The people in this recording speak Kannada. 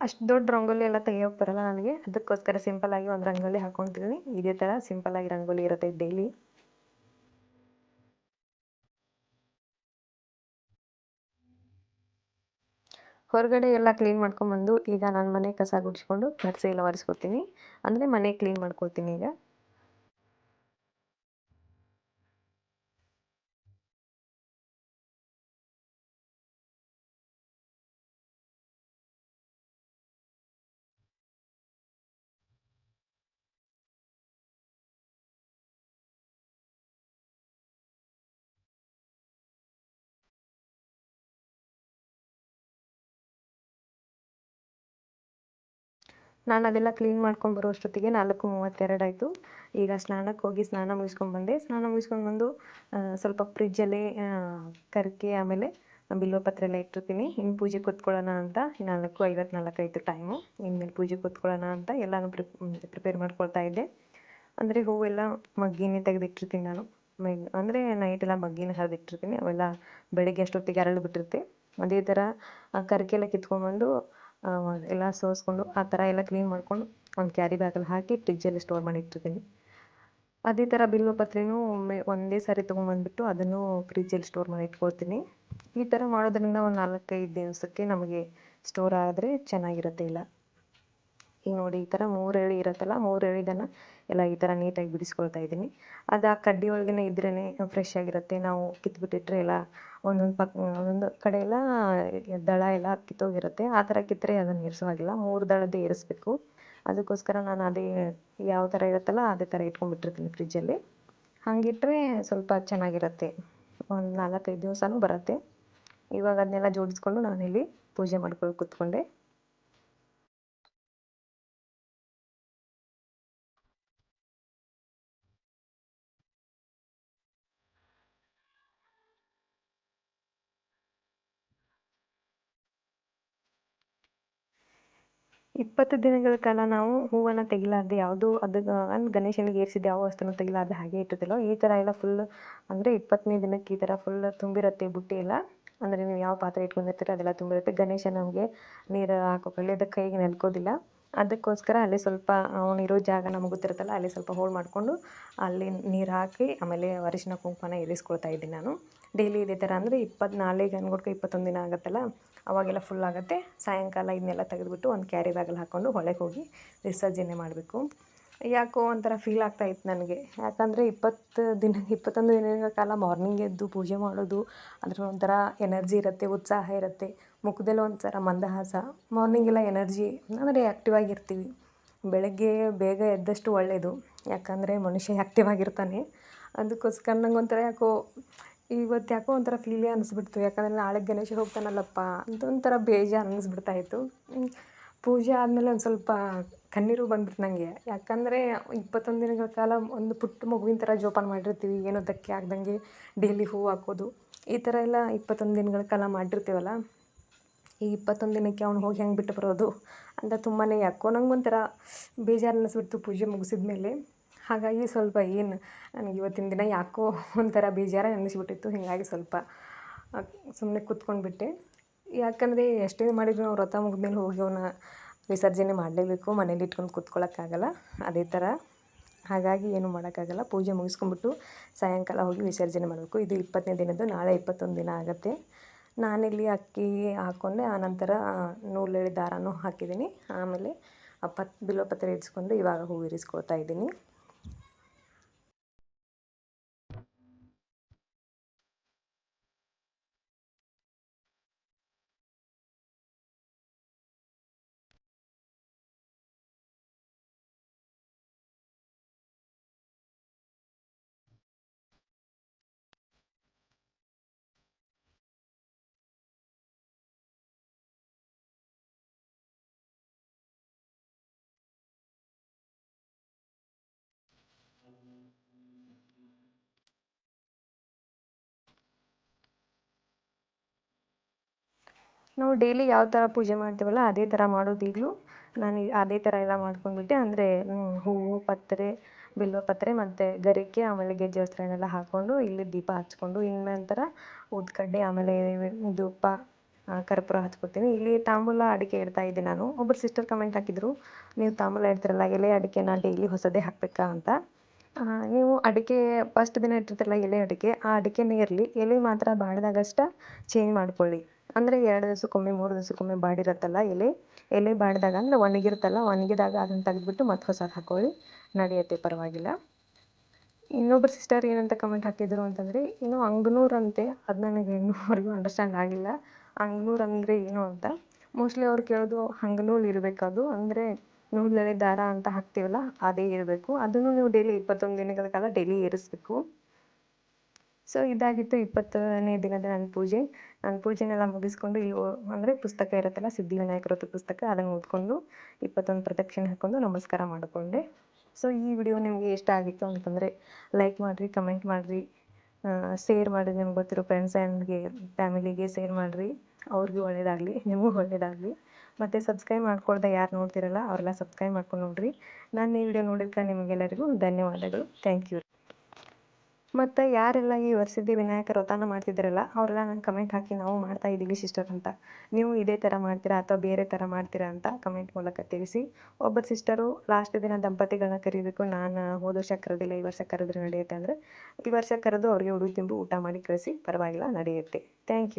ಅಷ್ಟು ದೊಡ್ಡ ರಂಗೋಲಿ ಎಲ್ಲ ತೆಗಿಯೋಕೆ ಬರಲ್ಲ ನನಗೆ. ಅದಕ್ಕೋಸ್ಕರ ಸಿಂಪಲ್ಲಾಗಿ ಒಂದು ರಂಗೋಲಿ ಹಾಕ್ಕೊತೀನಿ. ಇದೇ ಥರ ಸಿಂಪಲ್ಲಾಗಿ ರಂಗೋಲಿ ಇರುತ್ತೆ ಡೈಲಿ. ಹೊರಗಡೆ ಎಲ್ಲ ಕ್ಲೀನ್ ಮಾಡ್ಕೊಂಬಂದು ಈಗ ನಾನು ಮನೆ ಕಸ ಗುಡಿಸ್ಕೊಂಡು ಕಸ ಎಲ್ಲ ಒರೆಸ್ಕೊತೀನಿ. ಅಂದರೆ ಮನೆ ಕ್ಲೀನ್ ಮಾಡ್ಕೊಳ್ತೀನಿ ಈಗ. ನಾನು ಅದೆಲ್ಲ ಕ್ಲೀನ್ ಮಾಡ್ಕೊಂಡು ಬರೋ ಅಷ್ಟೊತ್ತಿಗೆ 4:32 ಆಯಿತು. ಈಗ ಸ್ನಾನಕ್ಕೆ ಹೋಗಿ ಸ್ನಾನ ಮುಗಿಸ್ಕೊಂಡ್ಬಂದೆ. ಸ್ನಾನ ಮುಗಿಸ್ಕೊಂಡ್ಬಂದು ಸ್ವಲ್ಪ ಫ್ರಿಜ್ಜಲ್ಲಿ ಕರ್ಕೆ ಆಮೇಲೆ ಬಿಲ್ವಪತ್ರೆ ಎಲ್ಲ ಇಟ್ಟಿರ್ತೀನಿ. ಇನ್ನು ಪೂಜೆ ಕೂತ್ಕೊಳ್ಳೋಣ ಅಂತ 4:54 ಆಯಿತು ಟೈಮು. ಇನ್ಮೇಲೆ ಪೂಜೆ ಕೂತ್ಕೊಳ್ಳೋಣ ಅಂತ ಎಲ್ಲನೂ ಪ್ರಿಪೇರ್ ಮಾಡ್ಕೊಳ್ತಾ ಇದ್ದೆ. ಅಂದರೆ ಹೂವೆಲ್ಲ ಮಗ್ಗಿನೇ ತೆಗೆದಿಟ್ಟಿರ್ತೀನಿ ನಾನು. ಅಂದರೆ ನೈಟೆಲ್ಲ ಮಗ್ಗಿನ ಹರಿದಿಟ್ಟಿರ್ತೀನಿ. ಅವೆಲ್ಲ ಬೆಳಗ್ಗೆ ಅಷ್ಟೊತ್ತಿಗೆ ಅರಳಿ ಬಿಟ್ಟಿರುತ್ತೆ. ಅದೇ ಥರ ಕರ್ಕೆಲ್ಲ ಕಿತ್ಕೊಂಡ್ಬಂದು ಎಲ್ಲ ಸೋಸ್ಕೊಂಡು ಆ ಥರ ಎಲ್ಲ ಕ್ಲೀನ್ ಮಾಡ್ಕೊಂಡು ಒಂದು ಕ್ಯಾರಿ ಬ್ಯಾಗಲ್ಲಿ ಹಾಕಿ ಫ್ರಿಜ್ಜಲ್ಲಿ ಸ್ಟೋರ್ ಮಾಡಿ ಇಟ್ಟಿರ್ತೀನಿ. ಅದೇ ಥರ ಬಿಲ್ವಪತ್ರೆನೂ ಒಂದೇ ಸಾರಿ ತೊಗೊಂಬಂದ್ಬಿಟ್ಟು ಅದನ್ನು ಫ್ರಿಜ್ಜಲ್ಲಿ ಸ್ಟೋರ್ ಮಾಡಿ ಇಟ್ಕೊಳ್ತೀನಿ. ಈ ಥರ ಮಾಡೋದ್ರಿಂದ ಒಂದು 4-5 ದಿವಸಕ್ಕೆ ನಮಗೆ ಸ್ಟೋರ್ ಆದರೆ ಚೆನ್ನಾಗಿರುತ್ತೆ ಎಲ್ಲ. ಈಗ ನೋಡಿ ಈ ಥರ 3 ಎಳೆ ಇರುತ್ತಲ್ಲ, 3 ಎಳೆದನ್ನು ಎಲ್ಲ ಈ ಥರ ನೀಟಾಗಿ ಬಿಡಿಸ್ಕೊಳ್ತಾ ಇದ್ದೀನಿ. ಅದು ಆ ಕಡ್ಡಿ ಒಳಗೇ ಇದ್ರೇ ಫ್ರೆಶ್ ಆಗಿರುತ್ತೆ. ನಾವು ಕಿತ್ಬಿಟ್ಟಿಟ್ರೆ ಎಲ್ಲ ಒಂದೊಂದು ಕಡೆ ಎಲ್ಲ ದಳ ಎಲ್ಲ ಕಿತ್ತೋಗಿರುತ್ತೆ. ಆ ಥರ ಕಿತ್ತರೆ ಅದನ್ನು ಇರಿಸೋವಾಗಿಲ್ಲ. 3 ದಳದ್ದು ಇರಿಸ್ಬೇಕು. ಅದಕ್ಕೋಸ್ಕರ ನಾನು ಅದೇ ಯಾವ ಥರ ಇರುತ್ತಲ್ಲ ಅದೇ ಥರ ಇಟ್ಕೊಂಡ್ಬಿಟ್ಟಿರ್ತೀನಿ ಫ್ರಿಜ್ಜಲ್ಲಿ. ಹಾಗಿಟ್ರೆ ಸ್ವಲ್ಪ ಚೆನ್ನಾಗಿರುತ್ತೆ. ಒಂದು 4-5 ದಿವಸನೂ ಬರುತ್ತೆ. ಇವಾಗ ಅದನ್ನೆಲ್ಲ ಜೋಡಿಸ್ಕೊಂಡು ನಾನಿಲ್ಲಿ ಪೂಜೆ ಮಾಡ್ಕೊಂಡು ಕೂತ್ಕೊಂಡೆ. 20 ದಿನಗಳ ಕಾಲ ನಾವು ಹೂವನ್ನು ತೆಗಿಲಾರ್ದೆ ಯಾವುದೂ ಗಣೇಶನಿಗೆ ಏರಿಸಿದ ಯಾವ ವಸ್ತುನೂ ತೆಗಿಲಾರ್ದೆ ಹಾಗೆ ಇಟ್ಟಿರ್ತಿಲ್ಲ. ಈ ಥರ ಎಲ್ಲ ಫುಲ್ ಅಂದರೆ 20ನೇ ದಿನಕ್ಕೆ ಈ ಥರ ಫುಲ್ ತುಂಬಿರುತ್ತೆ ಬುಟ್ಟಿ ಎಲ್ಲ. ಅಂದರೆ ನೀವು ಯಾವ ಪಾತ್ರೆ ಇಟ್ಕೊಂಡಿರ್ತೀರ ಅದೆಲ್ಲ ತುಂಬಿರುತ್ತೆ. ಗಣೇಶ ನಮಗೆ ನೀರು ಹಾಕೋಕೊಳ್ಳಿ ಅದಕ್ಕೆ ಕೈಗೆ ನೆಲ್ಕೋದಿಲ್ಲ. ಅದಕ್ಕೋಸ್ಕರ ಅಲ್ಲಿ ಸ್ವಲ್ಪ ಅವನಿರೋ ಜಾಗ ನಮಗೆ ಗೊತ್ತಿರುತ್ತಲ್ಲ, ಅಲ್ಲಿ ಸ್ವಲ್ಪ ಹೋಲ್ ಮಾಡಿಕೊಂಡು ಅಲ್ಲಿ ನೀರು ಹಾಕಿ ಆಮೇಲೆ ಅರಿಶಿನ ಕುಂಕುಮನ ಇರಿಸ್ಕೊಳ್ತಾ ಇದ್ದೀನಿ ನಾನು. ಡೈಲಿ ಇದೇ ಥರ ಅಂದರೆ 24 ಅನ್ಕೊಡ್ಕ 21 ದಿನ ಆಗುತ್ತಲ್ಲ, ಅವಾಗೆಲ್ಲ ಫುಲ್ ಆಗುತ್ತೆ. ಸಾಯಂಕಾಲ ಇದನ್ನೆಲ್ಲ ತೆಗೆದುಬಿಟ್ಟು ಒಂದು ಕ್ಯಾರಿ ಬ್ಯಾಗಲ್ಲಿ ಹಾಕ್ಕೊಂಡು ಹೊಳೆಗೆ ಹೋಗಿ ವಿಸರ್ಜನೆ ಮಾಡಬೇಕು. ಯಾಕೋ ಒಂಥರ ಫೀಲ್ ಆಗ್ತಾಯಿತ್ತು ನನಗೆ. ಯಾಕಂದರೆ 21 ದಿನಗಳ ಕಾಲ ಮಾರ್ನಿಂಗ್ ಎದ್ದು ಪೂಜೆ ಮಾಡೋದು, ಅದ್ರ ಒಂಥರ ಎನರ್ಜಿ ಇರುತ್ತೆ, ಉತ್ಸಾಹ ಇರುತ್ತೆ. ಮುಖದಲ್ಲಿ ಒಂಥರ ಮಂದಹಾಸ. ಮಾರ್ನಿಂಗೆಲ್ಲ ಎನರ್ಜಿ ಅಂದರೆ ಆ್ಯಕ್ಟಿವ್ ಆಗಿರ್ತೀವಿ. ಬೆಳಗ್ಗೆ ಬೇಗ ಎದ್ದಷ್ಟು ಒಳ್ಳೆಯದು. ಯಾಕಂದರೆ ಮನುಷ್ಯ ಆ್ಯಕ್ಟಿವ್ ಆಗಿರ್ತಾನೆ. ಅದಕ್ಕೋಸ್ಕರ ನಂಗೆ ಯಾಕೋ ಇವತ್ತು ಯಾಕೋ ಒಂಥರ ಫೀಲೇ ಅನ್ನಿಸ್ಬಿಡ್ತು. ಯಾಕಂದರೆ ನಾಳೆ ಗಣೇಶ ಹೋಗ್ತಾನಲ್ಲಪ್ಪ ಅಂತ ಒಂಥರ ಬೇಜಾರು ಅನ್ನಿಸ್ಬಿಡ್ತಾಯಿತ್ತು. ಪೂಜೆ ಆದಮೇಲೆ ಒಂದು ಸ್ವಲ್ಪ ಕಣ್ಣೀರು ಬಂದ್ಬಿಡ್ತು ನನಗೆ. ಯಾಕಂದರೆ 21 ದಿನಗಳ ಕಾಲ ಒಂದು ಪುಟ್ಟ ಮಗುವಿನ ಥರ ಜೋಪಾನ ಮಾಡಿರ್ತೀವಿ. ಏನೂ ಧಕ್ಕೆ ಆಗ್ದಂಗೆ ಡೈಲಿ ಹೂವು ಹಾಕೋದು, ಈ ಥರ ಎಲ್ಲ 21 ದಿನಗಳ ಕಾಲ ಮಾಡಿರ್ತೀವಲ್ಲ. ಈ 21 ದಿನಕ್ಕೆ ಅವ್ನು ಹೋಗಿ ಹೆಂಗೆ ಬಿಟ್ಟು ಬರೋದು ಅಂತ ತುಂಬಾ ಯಾಕೋ ನಂಗೊಂಥರ ಬೇಜಾರು ಅನ್ನಿಸ್ಬಿಡ್ತು ಪೂಜೆ ಮುಗಿಸಿದ ಮೇಲೆ. ಹಾಗಾಗಿ ಸ್ವಲ್ಪ ನನಗೆ ಇವತ್ತಿನ ದಿನ ಯಾಕೋ ಒಂಥರ ಬೇಜಾರೇ ಅನ್ನಿಸ್ಬಿಟ್ಟಿತ್ತು. ಹೀಗಾಗಿ ಸ್ವಲ್ಪ ಸುಮ್ಮನೆ ಕೂತ್ಕೊಂಡ್ಬಿಟ್ಟೆ. ಯಾಕಂದರೆ ಎಷ್ಟೇ ಮಾಡಿದ್ರು ನಾವು ವ್ರತ ಮುಗಿದ್ಮೇಲೆ ಹೋಗಿ ಅವನ್ನ ವಿಸರ್ಜನೆ ಮಾಡಲೇಬೇಕು. ಮನೇಲಿ ಇಟ್ಕೊಂಡು ಕೂತ್ಕೊಳ್ಳೋಕ್ಕಾಗಲ್ಲ. ಅದೇ ಥರ ಹಾಗಾಗಿ ಏನೂ ಮಾಡೋಕ್ಕಾಗಲ್ಲ. ಪೂಜೆ ಮುಗಿಸ್ಕೊಂಡ್ಬಿಟ್ಟು ಸಾಯಂಕಾಲ ಹೋಗಿ ವಿಸರ್ಜನೆ ಮಾಡಬೇಕು. ಇದು 20ನೇ ದಿನದ್ದು. ನಾಳೆ 21 ದಿನ ಆಗುತ್ತೆ. ನಾನಿಲ್ಲಿ ಅಕ್ಕಿ ಹಾಕ್ಕೊಂಡೆ, ಆನಂತರ ನೂಲೆಳೆ ದಾರನೂ ಹಾಕಿದ್ದೀನಿ. ಆಮೇಲೆ ಬಿಲ್ವಪತ್ರೆ ಇರಿಸ್ಕೊಂಡು ಇವಾಗ ಹೂವು ಇರಿಸ್ಕೊಳ್ತಾ ಇದ್ದೀನಿ. ನಾವು ಡೈಲಿ ಯಾವ ಥರ ಪೂಜೆ ಮಾಡ್ತೀವಲ್ಲ ಅದೇ ಥರ ಮಾಡೋದು ಈಗಲೂ. ನಾನು ಅದೇ ಥರ ಎಲ್ಲ ಮಾಡ್ಕೊಂಡ್ಬಿಟ್ಟೆ. ಅಂದರೆ ಹೂವು, ಪತ್ರೆ, ಬಿಲ್ವಪತ್ರೆ ಮತ್ತು ಗರಿಕೆ ಆಮೇಲೆ ಗೆಜ್ಜೆ ವಸ್ತ್ರನೆಲ್ಲ ಹಾಕ್ಕೊಂಡು ಇಲ್ಲಿ ದೀಪ ಹಚ್ಕೊಂಡು ಇನ್ನು ನಂತರ ಊದ್ಕಡ್ಡಿ ಆಮೇಲೆ ಧೂಪ ಕರ್ಪೂರ ಹಚ್ಕೊತೀನಿ. ಇಲ್ಲಿ ತಾಂಬೂಲ ಅಡಿಕೆ ಇಡ್ತಾ ಇದ್ದೆ ನಾನು. ಒಬ್ಬರು ಸಿಸ್ಟರ್ ಕಮೆಂಟ್ ಹಾಕಿದ್ರು, ನೀವು ತಾಂಬೂಲ ಇಡ್ತಿರಲ್ಲ ಎಲೆ ಅಡಿಕೆನ ಡೈಲಿ ಹೊಸದೇ ಹಾಕಬೇಕಾ ಅಂತ. ನೀವು ಅಡಿಕೆ ಫಸ್ಟ್ ದಿನ ಇಟ್ಟಿರ್ತಿರಲ್ಲ ಎಲೆ ಅಡಿಕೆ, ಆ ಅಡಿಕೆನೇ ಇರಲಿ, ಎಲೆ ಮಾತ್ರ ಬಾಡಿದಾಗಷ್ಟ ಚೇಂಜ್ ಮಾಡ್ಕೊಳ್ಳಿ. ಅಂದರೆ 2 ದಿವಸಕ್ಕೊಮ್ಮೆ 3 ದಿವಸಕ್ಕೊಮ್ಮೆ ಬಾಡಿರತ್ತಲ್ಲ ಎಲೆ ಬಾಡಿದಾಗ ಅಂದ್ರೆ ಒಣಗಿರುತ್ತಲ್ಲ, ಒಣಗಿದಾಗ ಅದನ್ನು ತೆಗೆದ್ಬಿಟ್ಟು ಮತ್ತೆ ಹೊಸದು ಹಾಕೊಳ್ಳಿ, ನಡೆಯುತ್ತೆ, ಪರವಾಗಿಲ್ಲ. ಇನ್ನೊಬ್ಬರು ಸಿಸ್ಟರ್ ಏನಂತ ಕಮೆಂಟ್ ಹಾಕಿದ್ರು ಅಂತಂದರೆ, ಏನೋ ಅಂಗನೂರು ಅಂತೆ, ಅದು ನನಗೆ ಇನ್ನೂವರೆಗೂ ಅಂಡರ್ಸ್ಟ್ಯಾಂಡ್ ಆಗಿಲ್ಲ. ಅಂಗನೂರು ಅಂದರೆ ಏನು ಅಂತ. ಮೋಸ್ಟ್ಲಿ ಅವ್ರು ಕೇಳೋದು ಹಂಗನೂಲು ಇರಬೇಕದು, ಅಂದರೆ ನೂಲಲ್ಲಿ ದಾರ ಅಂತ ಹಾಕ್ತೀವಲ್ಲ ಅದೇ ಇರಬೇಕು. ಅದನ್ನು ನೀವು ಡೈಲಿ 21 ದಿನಗಳ ಕಾಲ ಡೈಲಿ ಏರಿಸಬೇಕು. ಸೊ ಇದಾಗಿತ್ತು 20ನೇ ದಿನದ ನನ್ನ ಪೂಜೆ. ನಾನು ಪೂಜೆನೆಲ್ಲ ಮುಗಿಸ್ಕೊಂಡು ಅಂದರೆ ಪುಸ್ತಕ ಇರುತ್ತಲ್ಲ, ಸಿದ್ಧಿವಿನಾಯಕರದ್ದು ಪುಸ್ತಕ, ಅದನ್ನು ಓದ್ಕೊಂಡು 21 ಪ್ರದಕ್ಷಿಣೆ ಹಾಕ್ಕೊಂಡು ನಮಸ್ಕಾರ ಮಾಡಿಕೊಂಡೆ. ಸೊ ಈ ವಿಡಿಯೋ ನಿಮಗೆ ಇಷ್ಟ ಆಗಿತ್ತು ಅಂತಂದರೆ ಲೈಕ್ ಮಾಡಿರಿ, ಕಮೆಂಟ್ ಮಾಡಿರಿ, ಶೇರ್ ಮಾಡಿರಿ. ನಿಮ್ಗೆ ಗೊತ್ತಿರೋ ಫ್ರೆಂಡ್ಸ್ ಆ್ಯಂಡ್ಗೆ ಫ್ಯಾಮಿಲಿಗೆ ಶೇರ್ ಮಾಡಿರಿ. ಅವ್ರಿಗೂ ಒಳ್ಳೆಯದಾಗಲಿ, ನಿಮಗೂ ಒಳ್ಳೆಯದಾಗಲಿ. ಮತ್ತು ಸಬ್ಸ್ಕ್ರೈಬ್ ಮಾಡ್ಕೊಳ್ದೆ ಯಾರು ನೋಡ್ತಿರಲ್ಲ ಅವರೆಲ್ಲ ಸಬ್ಸ್ಕ್ರೈಬ್ ಮಾಡ್ಕೊಂಡು ನೋಡಿರಿ. ನಾನು ಈ ವಿಡಿಯೋ ನೋಡಿದ್ದಕ್ಕೆ ನಿಮಗೆಲ್ಲರಿಗೂ ಧನ್ಯವಾದಗಳು. Thank you. ಮತ್ತು ಯಾರೆಲ್ಲ ಈ ವರಸಿದ್ಧಿ ವಿನಾಯಕ ವ್ರತನ ಮಾಡ್ತಿದ್ದೀರಲ್ಲ ಅವರೆಲ್ಲ ನಂಗೆ ಕಮೆಂಟ್ ಹಾಕಿ, ನಾವು ಮಾಡ್ತಾ ಇದ್ದೀವಿ ಸಿಸ್ಟರ್ ಅಂತ. ನೀವು ಇದೇ ಥರ ಮಾಡ್ತೀರಾ ಅಥವಾ ಬೇರೆ ಥರ ಮಾಡ್ತೀರಾ ಅಂತ ಕಮೆಂಟ್ ಮೂಲಕ ತಿಳಿಸಿ. ಒಬ್ಬರು ಸಿಸ್ಟರು ಲಾಸ್ಟ್ ದಿನ ದಂಪತಿಗಳನ್ನ ಕರಿಬೇಕು, ನಾನು ಹೋದ ವರ್ಷ ಕರೆದಿಲ್ಲ, ಈ ವರ್ಷ ಕರೆದ್ರೆ ನಡೆಯುತ್ತೆ ಅಂದರೆ ಈ ವರ್ಷ ಕರೆದು ಅವ್ರಿಗೆ ಉಡುಗೊರೆ ತುಂಬಿ ಊಟ ಮಾಡಿ ಕಳಿಸಿ, ಪರವಾಗಿಲ್ಲ, ನಡೆಯುತ್ತೆ. Thank you.